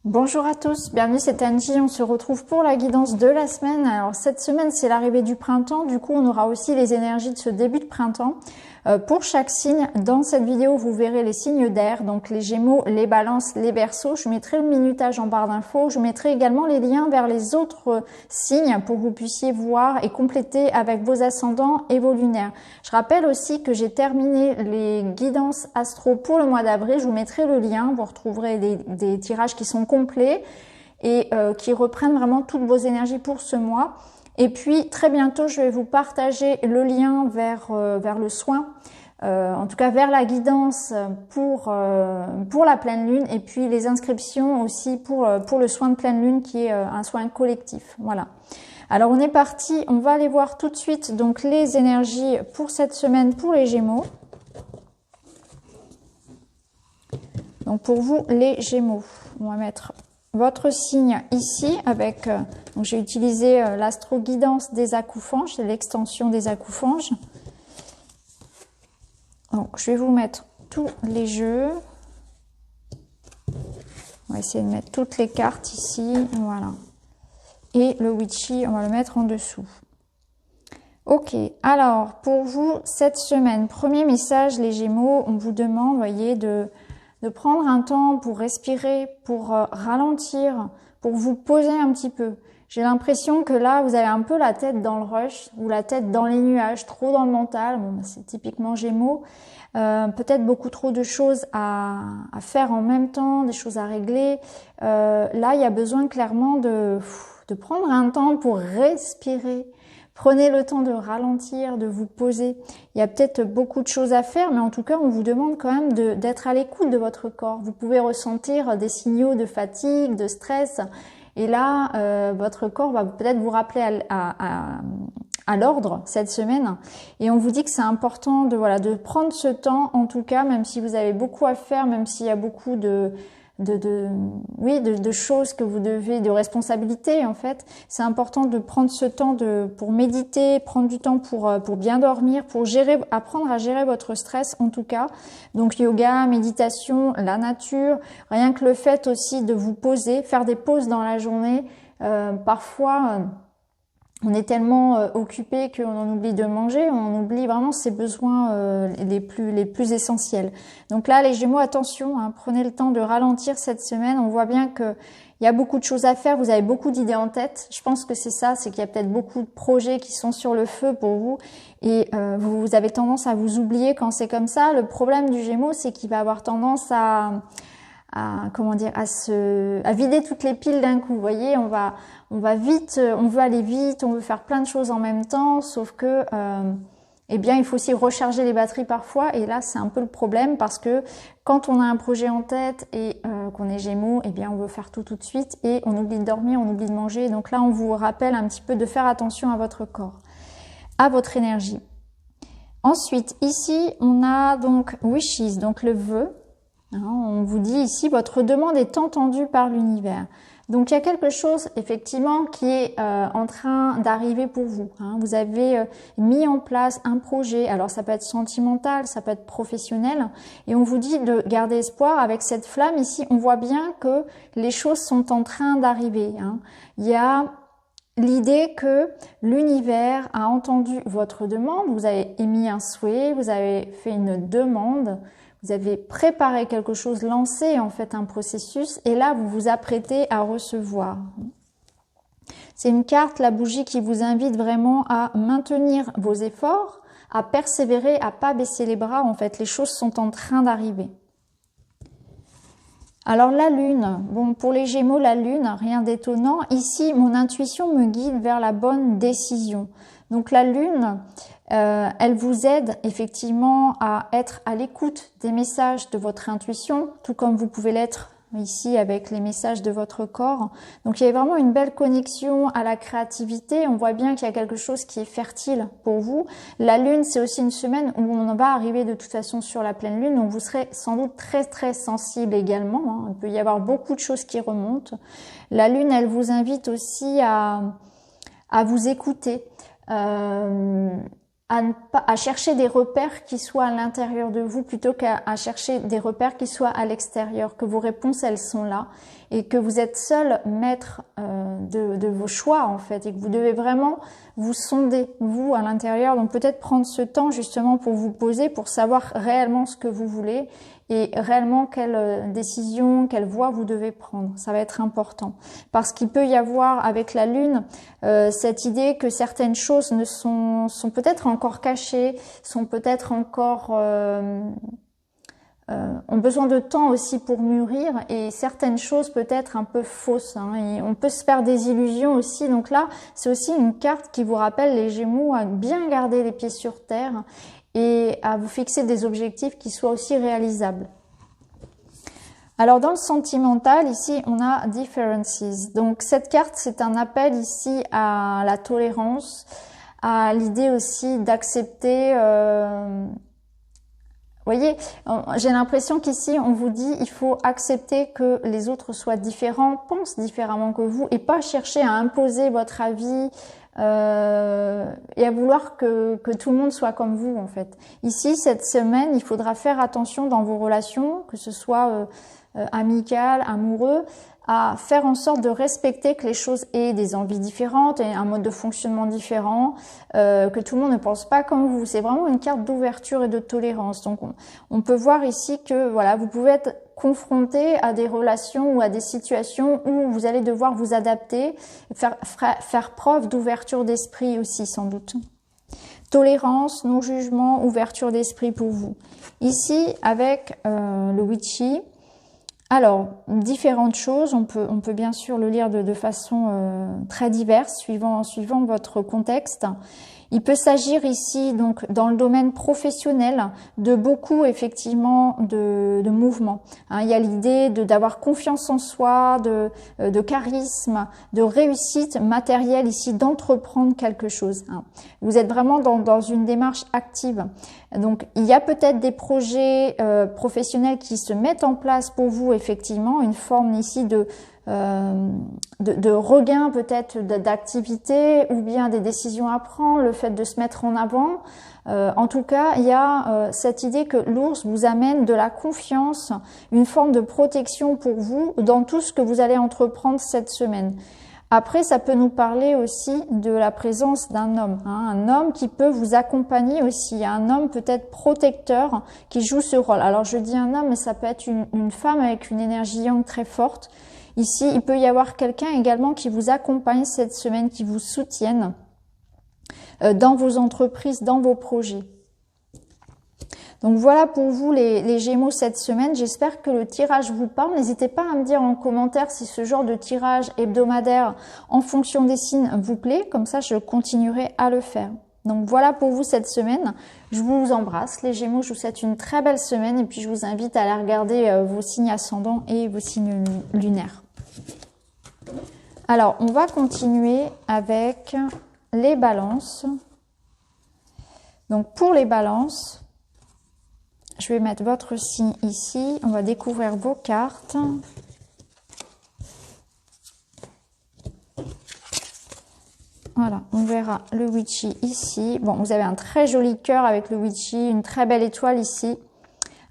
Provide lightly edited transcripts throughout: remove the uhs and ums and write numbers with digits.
Bonjour à tous, bienvenue, c'est Angie, on se retrouve pour la guidance de la semaine. Alors cette semaine c'est l'arrivée du printemps, du coup on aura aussi les énergies de ce début de printemps. Pour chaque signe, dans cette vidéo vous verrez les signes d'air, donc les Gémeaux, les Balances, les Verseaux. Je mettrai le minutage en barre d'infos, je mettrai également les liens vers les autres signes pour que vous puissiez voir et compléter avec vos ascendants et vos lunaires. Je rappelle aussi que j'ai terminé les guidances astro pour le mois d'avril, je vous mettrai le lien, vous retrouverez des tirages qui sont complets et qui reprennent vraiment toutes vos énergies pour ce mois. Et puis très bientôt je vais vous partager le lien vers le soin, en tout cas vers la guidance pour la pleine lune, et puis les inscriptions aussi pour le soin de pleine lune qui est un soin collectif. Voilà. Alors on est parti, on va aller voir tout de suite donc les énergies pour cette semaine pour les Gémeaux. Donc pour vous les Gémeaux, on va mettre votre signe ici avec, donc j'ai utilisé l'astro-guidance des acoufanges, c'est l'extension des acoufanges. Donc je vais vous mettre tous les jeux. On va essayer de mettre toutes les cartes ici, voilà. Et le witchy, on va le mettre en dessous. Ok, alors pour vous cette semaine, premier message les Gémeaux, on vous demande, vous voyez, de prendre un temps pour respirer, pour ralentir, pour vous poser un petit peu. J'ai l'impression que là, vous avez un peu la tête dans le rush ou la tête dans les nuages, trop dans le mental. Bon, c'est typiquement Gémeaux. Peut-être beaucoup trop de choses à faire en même temps, des choses à régler. Là, il y a besoin clairement de prendre un temps pour respirer. Prenez le temps de ralentir, de vous poser. Il y a peut-être beaucoup de choses à faire, mais en tout cas, on vous demande quand même d'être à l'écoute de votre corps. Vous pouvez ressentir des signaux de fatigue, de stress. Et là, votre corps va peut-être vous rappeler à l'ordre cette semaine. Et on vous dit que c'est important de prendre ce temps, en tout cas, même si vous avez beaucoup à faire, même s'il y a beaucoup de choses que vous devez, de responsabilités en fait. C'est important de prendre ce temps pour méditer, prendre du temps pour bien dormir, pour apprendre à gérer votre stress en tout cas. Donc yoga, méditation, la nature, rien que le fait aussi de vous poser, faire des pauses dans la journée. Parfois on est tellement occupé qu'on en oublie de manger, on oublie vraiment ses besoins les plus essentiels. Donc là, les Gémeaux, attention, hein, prenez le temps de ralentir cette semaine. On voit bien que il y a beaucoup de choses à faire, vous avez beaucoup d'idées en tête. Je pense que c'est ça, c'est qu'il y a peut-être beaucoup de projets qui sont sur le feu pour vous et vous avez tendance à vous oublier quand c'est comme ça. Le problème du Gémeaux, c'est qu'il va avoir tendance à vider toutes les piles d'un coup. Vous voyez, on va vite, on veut aller vite, on veut faire plein de choses en même temps, sauf que eh bien, il faut aussi recharger les batteries parfois, et là c'est un peu le problème parce que quand on a un projet en tête et qu'on est Gémeaux, eh bien on veut faire tout de suite et on oublie de dormir, on oublie de manger. Donc là, on vous rappelle un petit peu de faire attention à votre corps, à votre énergie. Ensuite, ici, on a donc wishes, donc le vœu. On vous dit ici, votre demande est entendue par l'univers. Donc il y a quelque chose effectivement qui est en train d'arriver pour vous. Vous avez mis en place un projet, alors ça peut être sentimental, ça peut être professionnel, et on vous dit de garder espoir avec cette flamme. Ici, on voit bien que les choses sont en train d'arriver. Il y a l'idée que l'univers a entendu votre demande, vous avez émis un souhait, vous avez fait une demande, vous avez préparé quelque chose, lancé en fait un processus, et là vous vous apprêtez à recevoir. C'est une carte, la bougie, qui vous invite vraiment à maintenir vos efforts, à persévérer, à pas baisser les bras. En fait, les choses sont en train d'arriver. Alors la lune, bon, pour les Gémeaux, la lune, rien d'étonnant. Ici, mon intuition me guide vers la bonne décision. Donc la lune, elle vous aide effectivement à être à l'écoute des messages de votre intuition, tout comme vous pouvez l'être ici avec les messages de votre corps. Donc il y a vraiment une belle connexion à la créativité. On voit bien qu'il y a quelque chose qui est fertile pour vous. La lune, c'est aussi une semaine où on va arriver de toute façon sur la pleine lune, donc vous serez sans doute très très sensible également. Il peut y avoir beaucoup de choses qui remontent. La lune, elle vous invite aussi à vous écouter, à à chercher des repères qui soient à l'intérieur de vous plutôt qu'à chercher des repères qui soient à l'extérieur, que vos réponses, elles sont là et que vous êtes seul maître de vos choix en fait et que vous devez vraiment vous sonder, vous, à l'intérieur. Donc peut-être prendre ce temps justement pour vous poser, pour savoir réellement ce que vous voulez et réellement quelle décision, quelle voie vous devez prendre. Ça va être important. Parce qu'il peut y avoir avec la Lune cette idée que certaines choses ne sont peut-être encore cachées, sont peut-être encore... ont besoin de temps aussi pour mûrir et certaines choses peut-être un peu fausses. Hein, et on peut se faire des illusions aussi. Donc là, c'est aussi une carte qui vous rappelle les Gémeaux à bien garder les pieds sur terre et à vous fixer des objectifs qui soient aussi réalisables. Alors dans le sentimental, ici, on a Differences. Donc cette carte, c'est un appel ici à la tolérance, à l'idée aussi d'accepter... Vous voyez, j'ai l'impression qu'ici, on vous dit il faut accepter que les autres soient différents, pensent différemment que vous et pas chercher à imposer votre avis et à vouloir que tout le monde soit comme vous en fait. Ici, cette semaine, il faudra faire attention dans vos relations, que ce soit amical, amoureux, à faire en sorte de respecter que les choses aient des envies différentes et un mode de fonctionnement différent, que tout le monde ne pense pas comme vous. C'est vraiment une carte d'ouverture et de tolérance. Donc on peut voir ici que voilà, vous pouvez être confronté à des relations ou à des situations où vous allez devoir vous adapter, faire preuve d'ouverture d'esprit aussi sans doute. Tolérance, non-jugement, ouverture d'esprit pour vous. Ici, avec le Witchy, alors, différentes choses, on peut bien sûr le lire de façon très diverse, suivant votre contexte. Il peut s'agir ici, donc, dans le domaine professionnel, de beaucoup, effectivement, de mouvements. Hein, il y a l'idée d'avoir confiance en soi, de charisme, de réussite matérielle ici, d'entreprendre quelque chose. Hein. Vous êtes vraiment dans une démarche active. Donc, il y a peut-être des projets professionnels qui se mettent en place pour vous, effectivement, une forme ici de regain peut-être d'activité ou bien des décisions à prendre, le fait de se mettre en avant. En tout cas, il y a cette idée que l'ours vous amène de la confiance, une forme de protection pour vous dans tout ce que vous allez entreprendre cette semaine. Après, ça peut nous parler aussi de la présence d'un homme, hein, un homme qui peut vous accompagner aussi, un homme peut-être protecteur qui joue ce rôle. Alors je dis un homme, mais ça peut être une femme avec une énergie yang très forte. Ici, il peut y avoir quelqu'un également qui vous accompagne cette semaine, qui vous soutienne dans vos entreprises, dans vos projets. Donc voilà pour vous les Gémeaux cette semaine. J'espère que le tirage vous parle. N'hésitez pas à me dire en commentaire si ce genre de tirage hebdomadaire en fonction des signes vous plaît. Comme ça, je continuerai à le faire. Donc voilà pour vous cette semaine. Je vous embrasse les Gémeaux. Je vous souhaite une très belle semaine et puis je vous invite à aller regarder vos signes ascendants et vos signes lunaires. Alors, on va continuer avec les balances. Donc pour les balances, je vais mettre votre signe ici. On va découvrir vos cartes. Voilà, on verra le Witchy ici. Bon, vous avez un très joli cœur avec le Witchy, une très belle étoile ici.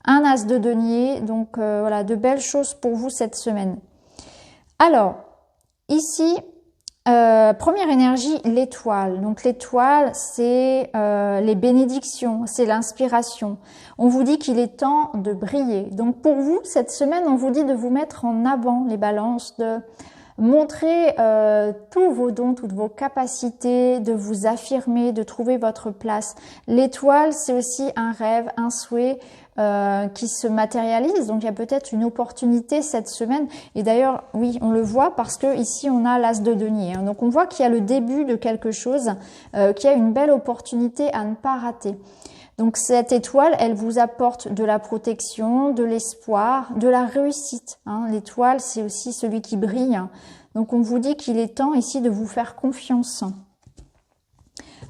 Un as de denier, donc voilà, de belles choses pour vous cette semaine. Alors, ici, première énergie, l'étoile. Donc l'étoile, c'est les bénédictions, c'est l'inspiration. On vous dit qu'il est temps de briller. Donc pour vous, cette semaine, on vous dit de vous mettre en avant, les balances, de montrer tous vos dons, toutes vos capacités, de vous affirmer, de trouver votre place. L'étoile, c'est aussi un rêve, un souhait qui se matérialise. Donc il y a peut-être une opportunité cette semaine. Et d'ailleurs, oui, on le voit parce que ici on a l'as de denier. Hein. Donc on voit qu'il y a le début de quelque chose, qu'il y a une belle opportunité à ne pas rater. Donc cette étoile, elle vous apporte de la protection, de l'espoir, de la réussite. Hein. L'étoile, c'est aussi celui qui brille. Donc on vous dit qu'il est temps ici de vous faire confiance.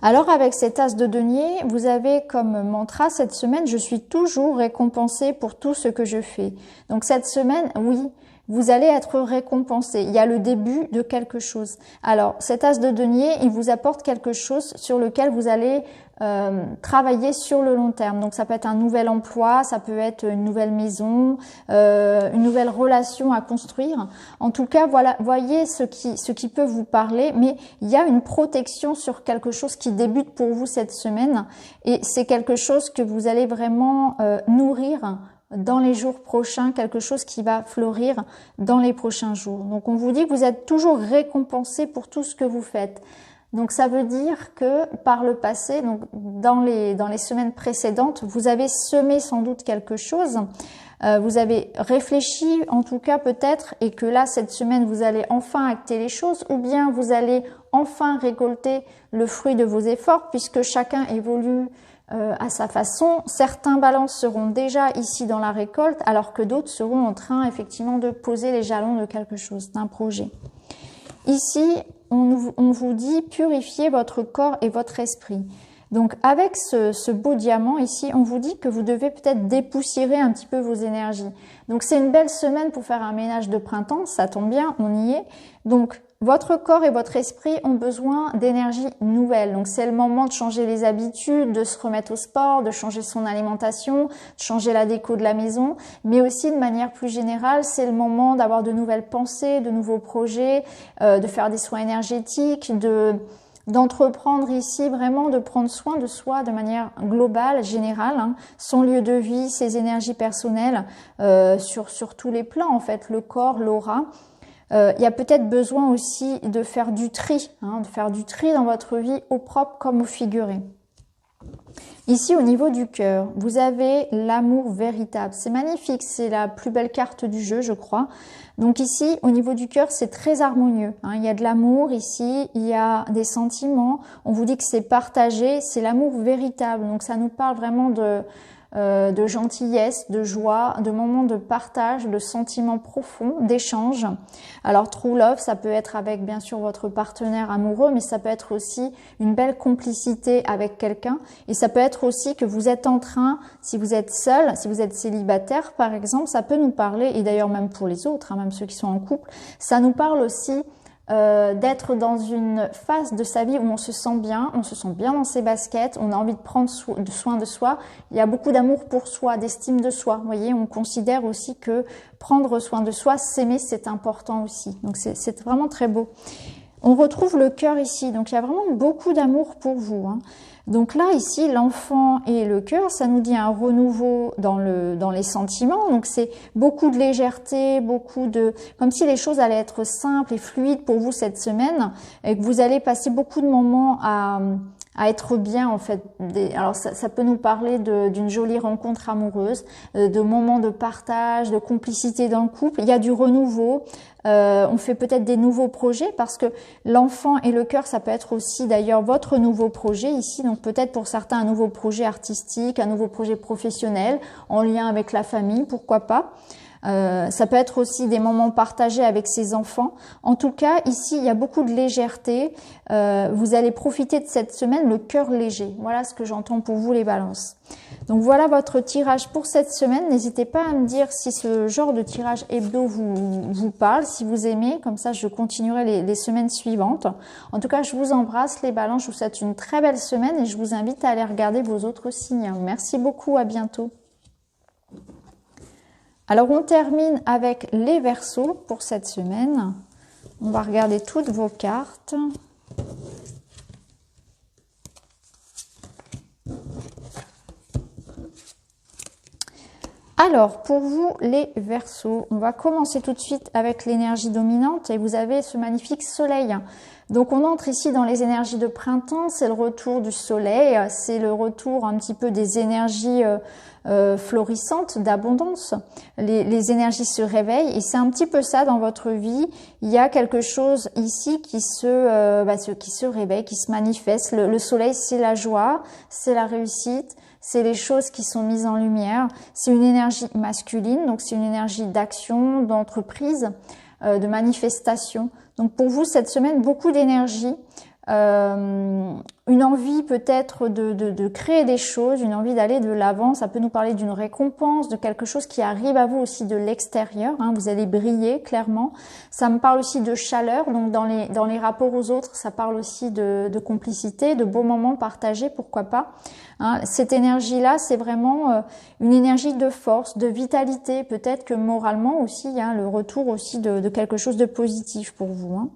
Alors avec cet as de denier, vous avez comme mantra cette semaine, je suis toujours récompensé pour tout ce que je fais. Donc cette semaine, oui, vous allez être récompensé. Il y a le début de quelque chose. Alors cet as de denier, il vous apporte quelque chose sur lequel vous allez travailler sur le long terme. Donc ça peut être un nouvel emploi, ça peut être une nouvelle maison, une nouvelle relation à construire. En tout cas, voilà, voyez ce qui peut vous parler, mais il y a une protection sur quelque chose qui débute pour vous cette semaine, et c'est quelque chose que vous allez vraiment nourrir dans les jours prochains, quelque chose qui va fleurir dans les prochains jours. Donc on vous dit que vous êtes toujours récompensé pour tout ce que vous faites. Donc ça veut dire que par le passé, donc dans les semaines précédentes, vous avez semé sans doute quelque chose, vous avez réfléchi en tout cas peut-être, et que là cette semaine vous allez enfin acter les choses, ou bien vous allez enfin récolter le fruit de vos efforts, puisque chacun évolue à sa façon. Certains balances seront déjà ici dans la récolte, alors que d'autres seront en train effectivement de poser les jalons de quelque chose, d'un projet. Ici, on vous dit purifiez votre corps et votre esprit. Donc avec ce beau diamant ici, on vous dit que vous devez peut-être dépoussiérer un petit peu vos énergies. Donc c'est une belle semaine pour faire un ménage de printemps, ça tombe bien, on y est. Donc votre corps et votre esprit ont besoin d'énergie nouvelle. Donc c'est le moment de changer les habitudes, de se remettre au sport, de changer son alimentation, de changer la déco de la maison. Mais aussi de manière plus générale, c'est le moment d'avoir de nouvelles pensées, de nouveaux projets, de faire des soins énergétiques, d'entreprendre ici vraiment de prendre soin de soi de manière globale, générale, hein, son lieu de vie, ses énergies personnelles, sur tous les plans en fait, le corps, l'aura. Il y a peut-être besoin aussi de faire du tri, hein, de faire du tri dans votre vie au propre comme au figuré. Ici, au niveau du cœur, vous avez l'amour véritable. C'est magnifique, c'est la plus belle carte du jeu, je crois. Donc ici, au niveau du cœur, c'est très harmonieux, hein. Il y a de l'amour ici, il y a des sentiments. On vous dit que c'est partagé, c'est l'amour véritable. Donc ça nous parle vraiment de gentillesse, de joie, de moments de partage, de sentiments profonds, d'échange. Alors true love, ça peut être avec bien sûr votre partenaire amoureux, mais ça peut être aussi une belle complicité avec quelqu'un, et ça peut être aussi que vous êtes en train, si vous êtes seul, si vous êtes célibataire par exemple, ça peut nous parler, et d'ailleurs même pour les autres, hein, même ceux qui sont en couple, ça nous parle aussi d'être dans une phase de sa vie où on se sent bien dans ses baskets, on a envie de prendre soin de soi, il y a beaucoup d'amour pour soi, d'estime de soi. Vous voyez, on considère aussi que prendre soin de soi, s'aimer, c'est important aussi. Donc c'est vraiment très beau. On retrouve le cœur ici, donc il y a vraiment beaucoup d'amour pour vous, hein. Donc là, ici, l'enfant et le cœur, ça nous dit un renouveau dans les sentiments. Donc c'est beaucoup de légèreté, comme si les choses allaient être simples et fluides pour vous cette semaine, et que vous allez passer beaucoup de moments à être bien en fait. Alors ça peut nous parler d'une jolie rencontre amoureuse, de moments de partage, de complicité dans le couple. Il y a du renouveau. On fait peut-être des nouveaux projets, parce que l'enfant et le cœur, ça peut être aussi d'ailleurs votre nouveau projet ici. Donc peut-être pour certains un nouveau projet artistique, un nouveau projet professionnel en lien avec la famille, pourquoi pas. Ça peut être aussi des moments partagés avec ses enfants. En tout cas, ici, il y a beaucoup de légèreté. Vous allez profiter de cette semaine, le cœur léger. Voilà ce que j'entends pour vous, les balances. Donc voilà votre tirage pour cette semaine. N'hésitez pas à me dire si ce genre de tirage hebdo vous parle, si vous aimez. Comme ça, je continuerai les semaines suivantes. En tout cas, je vous embrasse, les balances. Je vous souhaite une très belle semaine et je vous invite à aller regarder vos autres signes. Merci beaucoup, à bientôt. Alors, on termine avec les Verseaux pour cette semaine. On va regarder toutes vos cartes. Alors, pour vous, les Verseaux, on va commencer tout de suite avec l'énergie dominante et vous avez ce magnifique soleil. Donc, on entre ici dans les énergies de printemps, c'est le retour du soleil, c'est le retour un petit peu des énergies florissantes, d'abondance. Les énergies se réveillent et c'est un petit peu ça dans votre vie. Il y a quelque chose ici qui se réveille, qui se manifeste. Le soleil, c'est la joie, c'est la réussite. C'est les choses qui sont mises en lumière. C'est une énergie masculine, donc c'est une énergie d'action, d'entreprise, de manifestation. Donc pour vous, cette semaine, beaucoup d'énergie. une envie peut-être de créer des choses, une envie d'aller de l'avant. Ça peut nous parler d'une récompense, de quelque chose qui arrive à vous aussi de l'extérieur, hein, vous allez briller clairement. Ça me parle aussi de chaleur, donc dans les rapports aux autres, ça parle aussi de complicité, de beaux moments partagés, pourquoi pas. Hein, cette énergie-là, c'est vraiment une énergie de force, de vitalité, peut-être que moralement aussi, hein, le retour aussi de quelque chose de positif pour vous. Hein.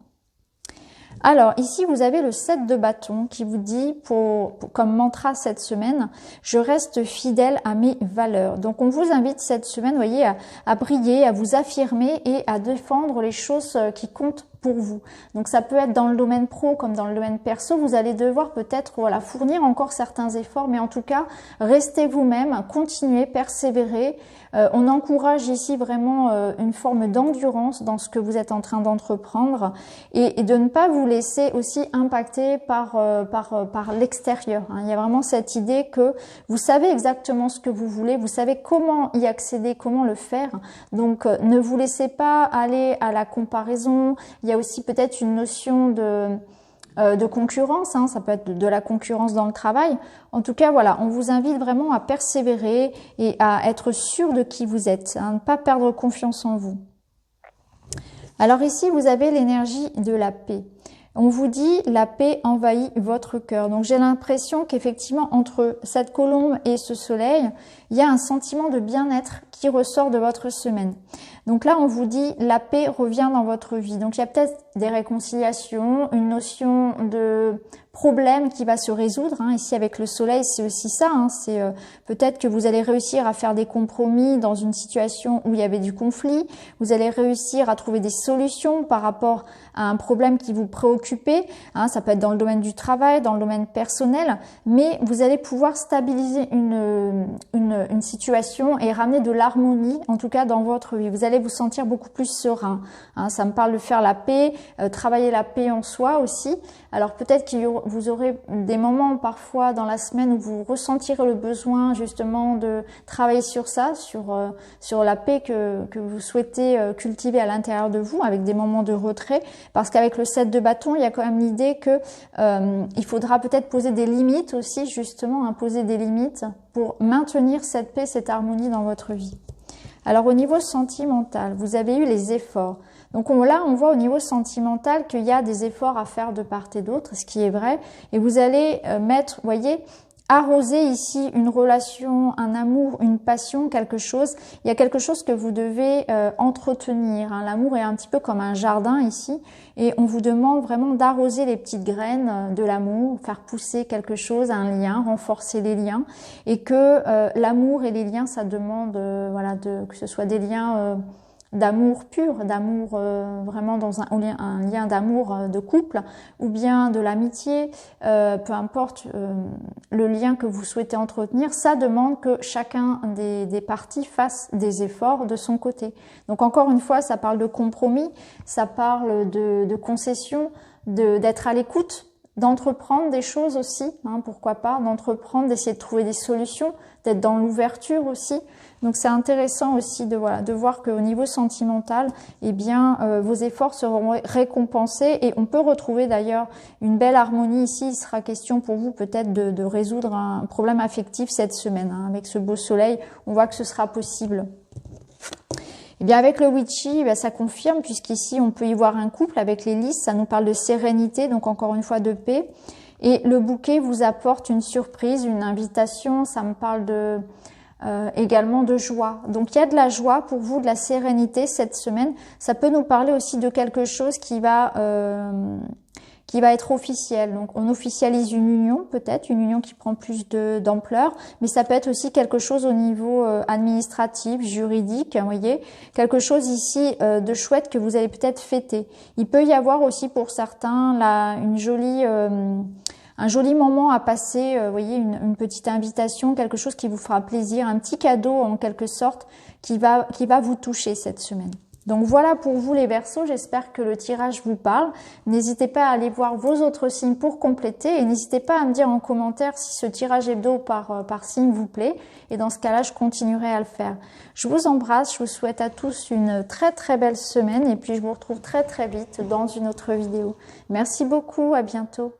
Alors, ici, vous avez le 7 de bâton qui vous dit, comme mantra cette semaine, « Je reste fidèle à mes valeurs ». Donc, on vous invite cette semaine, vous voyez, à briller, à vous affirmer et à défendre les choses qui comptent pour vous. Donc, ça peut être dans le domaine pro comme dans le domaine perso. Vous allez devoir peut-être voilà, fournir encore certains efforts, mais en tout cas, restez vous-même, continuez, persévérez. On encourage ici vraiment une forme d'endurance dans ce que vous êtes en train d'entreprendre et de ne pas vous laisser aussi impacter par l'extérieur. Hein. Il y a vraiment cette idée que vous savez exactement ce que vous voulez, vous savez comment y accéder, comment le faire. Donc, ne vous laissez pas aller à la comparaison. Il y a aussi peut-être une notion de concurrence, hein, ça peut être de la concurrence dans le travail. En tout cas, voilà, on vous invite vraiment à persévérer et à être sûr de qui vous êtes, à ne pas perdre confiance en vous. Alors ici, vous avez l'énergie de la paix. On vous dit la paix envahit votre cœur. Donc j'ai l'impression qu'effectivement entre cette colombe et ce soleil, il y a un sentiment de bien-être qui ressort de votre semaine. Donc là, on vous dit la paix revient dans votre vie. Donc il y a peut-être des réconciliations, une notion de problème qui va se résoudre. Hein. Ici avec le soleil, c'est aussi ça. Hein. C'est peut-être que vous allez réussir à faire des compromis dans une situation où il y avait du conflit. Vous allez réussir à trouver des solutions par rapport à un problème qui vous préoccupait. Hein. Ça peut être dans le domaine du travail, dans le domaine personnel, mais vous allez pouvoir stabiliser une situation et ramener de l'harmonie, en tout cas dans votre vie. Vous allez vous sentir beaucoup plus serein. Hein. Ça me parle de faire la paix, travailler la paix en soi aussi. Alors peut-être que vous aurez des moments parfois dans la semaine où vous ressentirez le besoin justement de travailler sur ça, sur la paix que vous souhaitez cultiver à l'intérieur de vous, avec des moments de retrait. Parce qu'avec le 7 de bâton, il y a quand même l'idée que il faudra peut-être poser des limites aussi, justement, imposer des limites pour maintenir cette paix, cette harmonie dans votre vie. Alors au niveau sentimental, vous avez eu les efforts. Donc là, on voit au niveau sentimental qu'il y a des efforts à faire de part et d'autre, ce qui est vrai. Et vous allez mettre, vous voyez, arroser ici une relation, un amour, une passion, quelque chose. Il y a quelque chose que vous devez entretenir. Hein. L'amour est un petit peu comme un jardin ici. Et on vous demande vraiment d'arroser les petites graines de l'amour, faire pousser quelque chose, un lien, renforcer les liens. Et que l'amour et les liens, ça demande voilà, que ce soit des liens d'amour pur, d'amour vraiment dans un lien d'amour de couple, ou bien de l'amitié, peu importe le lien que vous souhaitez entretenir, ça demande que chacun des parties fasse des efforts de son côté. Donc encore une fois, ça parle de compromis, ça parle de concession, d'être à l'écoute, d'entreprendre des choses aussi, hein, pourquoi pas, d'entreprendre, d'essayer de trouver des solutions, d'être dans l'ouverture aussi. Donc c'est intéressant aussi de voir qu'au niveau sentimental, eh bien vos efforts seront récompensés et on peut retrouver d'ailleurs une belle harmonie ici. Il sera question pour vous peut-être de résoudre un problème affectif cette semaine. Hein. Avec ce beau soleil, on voit que ce sera possible. Eh bien avec le witchy, ça confirme puisqu'ici on peut y voir un couple avec les lys, ça nous parle de sérénité, donc encore une fois de paix. Et le bouquet vous apporte une surprise, une invitation, ça me parle également de joie. Donc il y a de la joie pour vous, de la sérénité cette semaine. Ça peut nous parler aussi de quelque chose qui va être officiel. Donc on officialise une union peut-être, une union qui prend plus d'ampleur, mais ça peut être aussi quelque chose au niveau administratif, juridique, vous voyez, quelque chose ici de chouette que vous allez peut-être fêter. Il peut y avoir aussi pour certains un joli moment à passer, vous voyez, une petite invitation, quelque chose qui vous fera plaisir, un petit cadeau en quelque sorte qui va vous toucher cette semaine. Donc voilà pour vous les Verseaux, j'espère que le tirage vous parle. N'hésitez pas à aller voir vos autres signes pour compléter et n'hésitez pas à me dire en commentaire si ce tirage hebdo par signe vous plaît et dans ce cas-là, je continuerai à le faire. Je vous embrasse, je vous souhaite à tous une très très belle semaine et puis je vous retrouve très très vite dans une autre vidéo. Merci beaucoup, à bientôt.